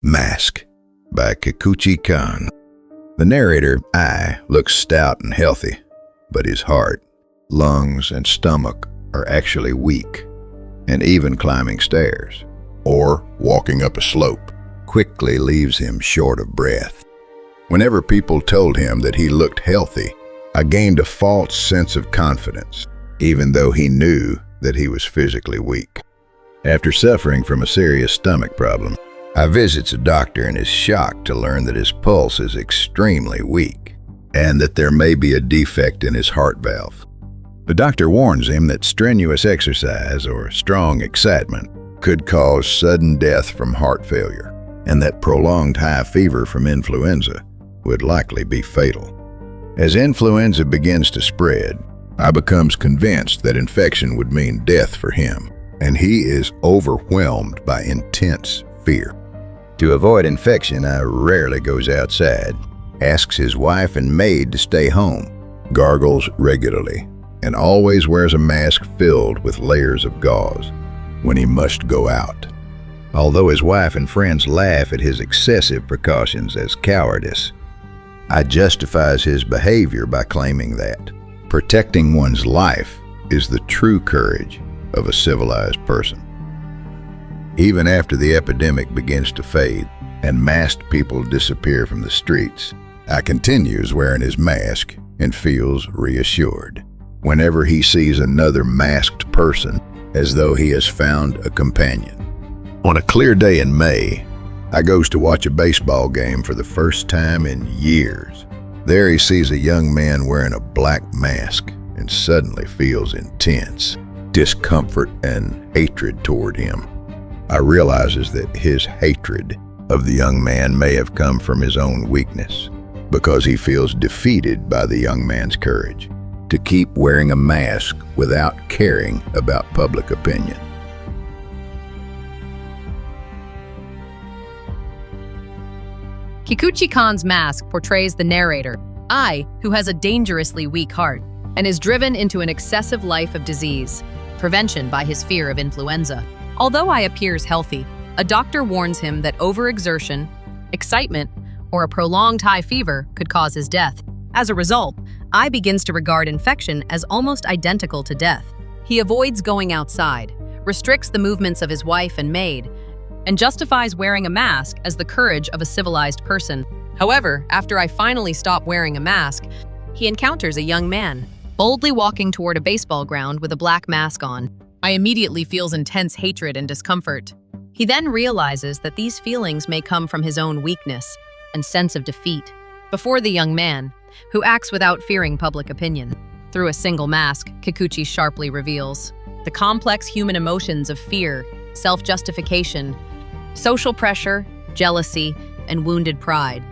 Mask by Kikuchi Kan. The narrator, I, looks stout and healthy, but his heart, lungs, and stomach are actually weak, and even climbing stairs, or walking up a slope, quickly leaves him short of breath. Whenever people told him that he looked healthy, I gained a false sense of confidence, even though he knew that he was physically weak. After suffering from a serious stomach problem, I visits a doctor and is shocked to learn that his pulse is extremely weak and that there may be a defect in his heart valve. The doctor warns him that strenuous exercise or strong excitement could cause sudden death from heart failure, and that prolonged high fever from influenza would likely be fatal. As influenza begins to spread, I becomes convinced that infection would mean death for him, and he is overwhelmed by intense fear. To avoid infection, I rarely goes outside, asks his wife and maid to stay home, gargles regularly, and always wears a mask filled with layers of gauze when he must go out. Although his wife and friends laugh at his excessive precautions as cowardice, I justifies his behavior by claiming that protecting one's life is the true courage of a civilized person. Even after the epidemic begins to fade and masked people disappear from the streets, I continues wearing his mask and feels reassured whenever he sees another masked person, as though he has found a companion. On a clear day in May, I goes to watch a baseball game for the first time in years. There he sees a young man wearing a black mask and suddenly feels intense discomfort and hatred toward him. I realizes that his hatred of the young man may have come from his own weakness, because he feels defeated by the young man's courage to keep wearing a mask without caring about public opinion. Kikuchi Kan's mask portrays the narrator, I, who has a dangerously weak heart and is driven into an excessive life of disease, prevention by his fear of influenza. Although I appears healthy, a doctor warns him that overexertion, excitement, or a prolonged high fever could cause his death. As a result, I begins to regard infection as almost identical to death. He avoids going outside, restricts the movements of his wife and maid, and justifies wearing a mask as the courage of a civilized person. However, after I finally stop wearing a mask, he encounters a young man, boldly walking toward a baseball ground with a black mask on. I immediately feels intense hatred and discomfort. He then realizes that these feelings may come from his own weakness and sense of defeat before the young man, who acts without fearing public opinion. Through a single mask, Kikuchi sharply reveals the complex human emotions of fear, self-justification, social pressure, jealousy, and wounded pride.